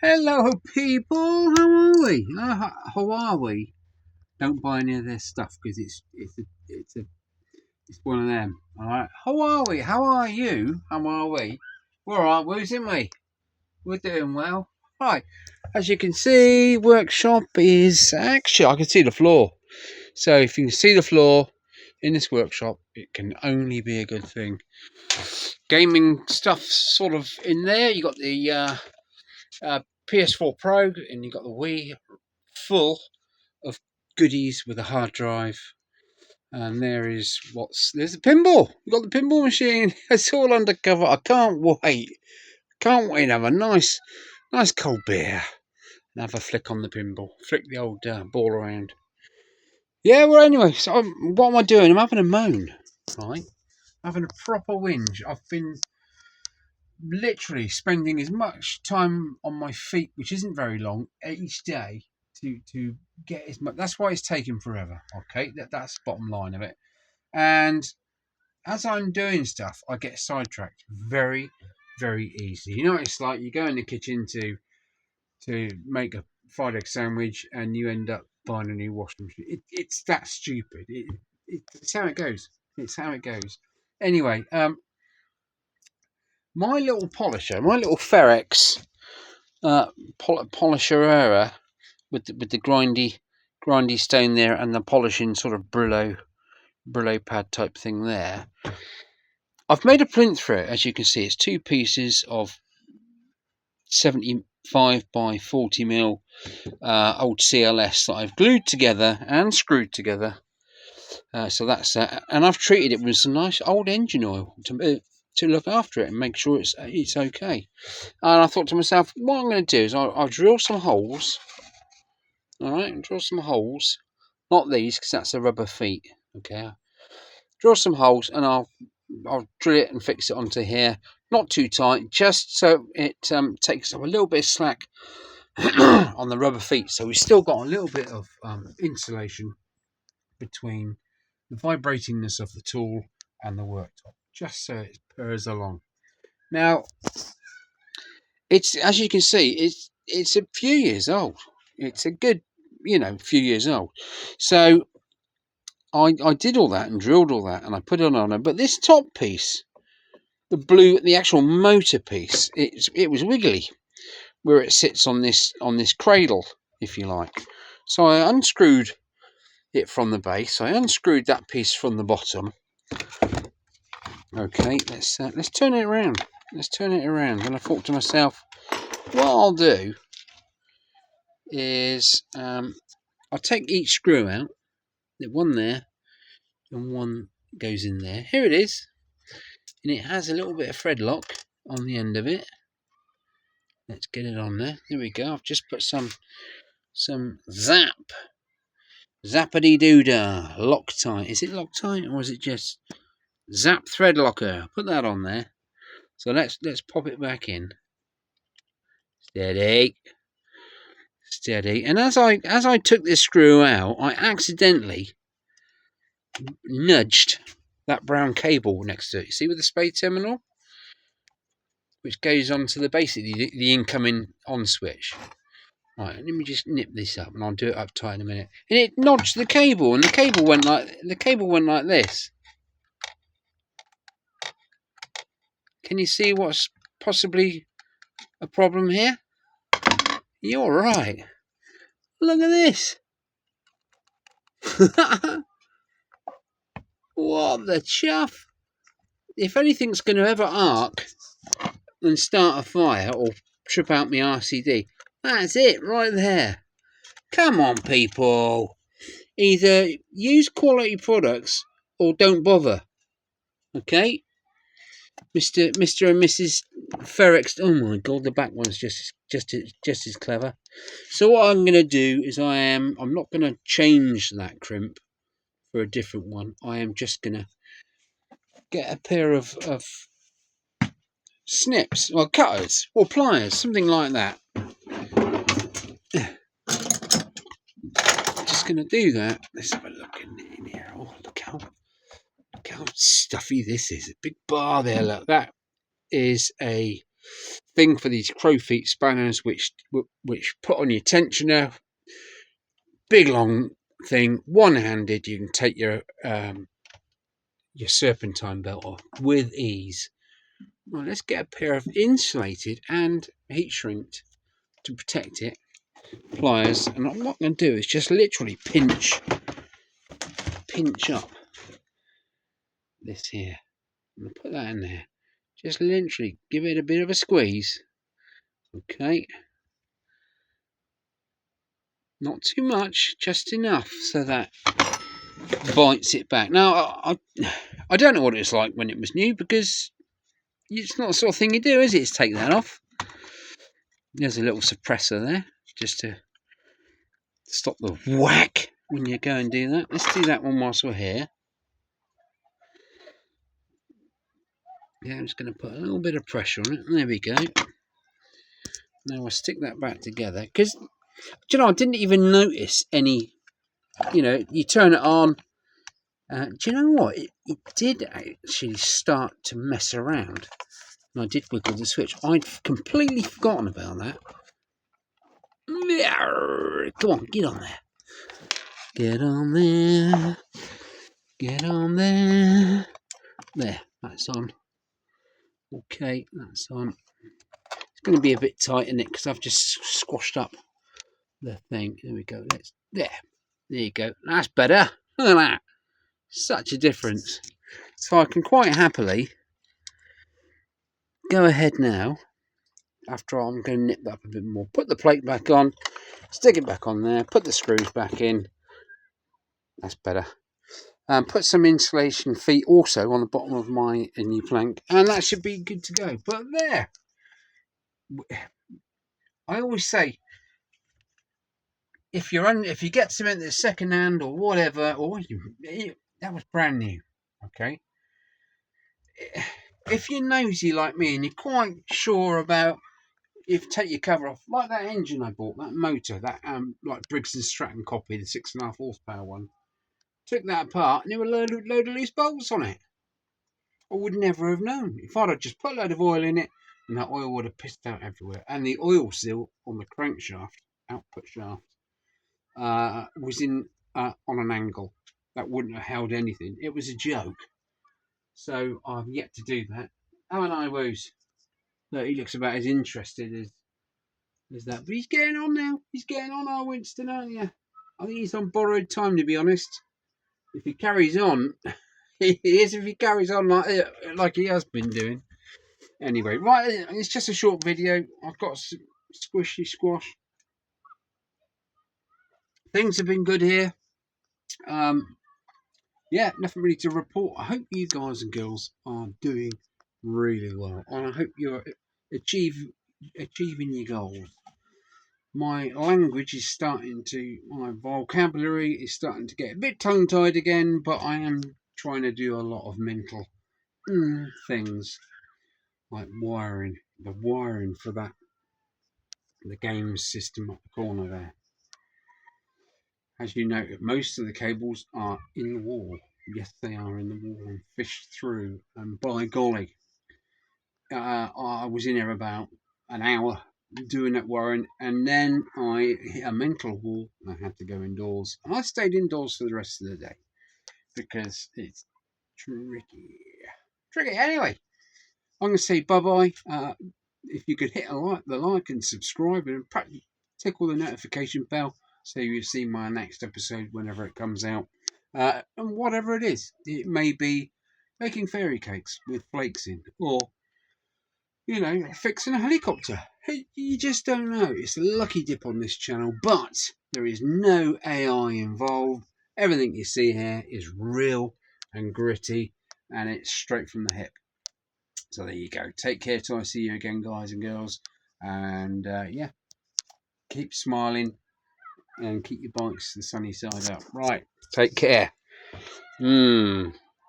Hello, people. How are we? How are we? Don't buy any of this stuff because it's one of them. All right. How are we? How are you? How are we? We're all right, Woos, isn't we? We're doing well. Right. As you can see, workshop is actually I can see the floor. So if you can see the floor in this workshop, it can only be a good thing. Gaming stuff sort of in there. You got the PS4 Pro and you got the Wii full of goodies with a hard drive. And there's the pinball. We've got the pinball machine. It's all undercover. I can't wait. Can't wait to have a nice cold beer and have a flick on the pinball. Flick the old ball around. Yeah, well, anyway, so what am I doing? I'm having a moan, right? Having a proper whinge. I've been literally spending as much time on my feet, which isn't very long, each day to get as much. That's why it's taking forever. Okay, that's the bottom line of it. And as I'm doing stuff, I get sidetracked very, very easily. You know what it's like? You go in the kitchen to make a fried egg sandwich, and you end up buying a new washing machine. It's that stupid. It's how it goes. It's how it goes. Anyway, my little polisher, my little Ferrex polisher era with the grindy stone there and the polishing sort of Brillo pad type thing there. I've made a plinth for it, as you can see. It's two pieces of 75 by 40 mil old CLS that I've glued together and screwed together. So that's and I've treated it with some nice old engine oil to look after it and make sure it's okay. And I thought to myself, what I'm going to do is I'll drill some holes. All right, drill some holes. Not these, because that's the rubber feet. Okay, drill some holes and I'll drill it and fix it onto here. Not too tight, just so it takes up a little bit of slack on the rubber feet. So we've still got a little bit of insulation between the vibratingness of the tool and the worktop, just so it purrs along. Now, it's, as you can see, it's a few years old. It's a good, few years old. So I did all that and drilled all that and I put it on it. But this top piece, the actual motor piece, it was wiggly where it sits on this cradle, if you like. So I unscrewed it from the base. I unscrewed that piece from the bottom. Okay, let's turn it around. Let's turn it around. And I thought to myself, what I'll do is I'll take each screw out. One there and one goes in there. Here it is. And it has a little bit of thread lock on the end of it. Let's get it on there. There we go. I've just put some zappity doodah Loctite. Is it Loctite or is it just Zap thread locker? Put that on there. So let's pop it back in. Steady. And as I took this screw out, I accidentally nudged that brown cable next to it. You see with the spade terminal, which goes on to basically the incoming on switch. Right, let me just nip this up, and I'll do it up tight in a minute. And it nudged the cable, and the cable went like this. Can you see what's possibly a problem here? You're right. Look at this. What the chuff? If anything's going to ever arc and start a fire or trip out my RCD, that's it right there. Come on, people. Either use quality products or don't bother. Okay? Mr. and Mrs. Ferrex. Oh my god, the back one's just as clever. So what I'm going to do is I'm not going to change that crimp for a different one. I am just going to get a pair of snips or cutters or pliers, something like that. Just going to do that. Let's have a look in here. Oh, look how stuffy this is. A big bar there. Look, that is a thing for these crow feet spanners, which put on your tensioner. Big long thing, one-handed. You can take your serpentine belt off with ease. Well, let's get a pair of insulated and heat shrinked to protect it pliers, and what I'm going to do is just literally pinch up this here. I'm going to put that in there. Just literally give it a bit of a squeeze. Okay. Not too much, just enough so that bites it back. Now, I don't know what it's like when it was new, because it's not the sort of thing you do, is it? Is take that off. There's a little suppressor there, just to stop the whack when you go and do that. Let's do that one whilst we're here. Yeah, I'm just going to put a little bit of pressure on it. There we go. Now I'll stick that back together, because, you know, I didn't even notice any, you know, you turn it on. Do you know what? It did actually start to mess around. And I did wiggle the switch. I'd completely forgotten about that. Come on, get on there. Get on there. Get on there. There, that's on. Okay, that's on. It's going to be a bit tight in it because I've just squashed up the thing. There we go. There you go. That's better. Look at that. Such a difference. So I can quite happily go ahead now. After I'm going to nip that up a bit more. Put the plate back on. Stick it back on there. Put the screws back in. That's better. Put some insulation feet also on the bottom of my new plank, and that should be good to go. But there, I always say, if you get something that's second hand or whatever, or that was brand new, okay. If you're nosy like me and you're quite sure about, if you take your cover off, like that engine I bought, that motor, that like Briggs and Stratton copy, the 6.5 horsepower one. Took that apart and there were a load of loose bolts on it. I would never have known. If I'd have just put a load of oil in it, and that oil would have pissed out everywhere. And the oil seal on the crankshaft, output shaft, was on an angle. That wouldn't have held anything. It was a joke. So I've yet to do that. Haven't I, Woos? Look, he looks about as interested as that. But he's getting on now. He's getting on, our Winston, aren't you? I think he's on borrowed time, to be honest. If he carries on, he is. If he carries on like he has been doing. Anyway, right, it's just a short video. I've got some squishy squash. Things have been good here. Yeah, nothing really to report. I hope you guys and girls are doing really well, and I hope you're achieving your goals. My language is my vocabulary is starting to get a bit tongue-tied again, but I am trying to do a lot of mental things, like the wiring for the game system up the corner there. As you know, most of the cables are in the wall. Yes, they are in the wall and fished through, and by golly, I was in there about an hour doing that wiring, and then I hit a mental wall and I had to go indoors, and I stayed indoors for the rest of the day because it's tricky. Anyway, I'm going to say bye-bye. If you could hit the like and subscribe, and tickle the notification bell so you see my next episode whenever it comes out. And whatever it is, it may be making fairy cakes with flakes in, or fixing a helicopter. You just don't know. It's a lucky dip on this channel, but there is no AI involved. Everything you see here is real and gritty, and it's straight from the hip. So there you go. Take care till I see you again, guys and girls. And yeah, keep smiling and keep your bikes the sunny side up. Right, take care.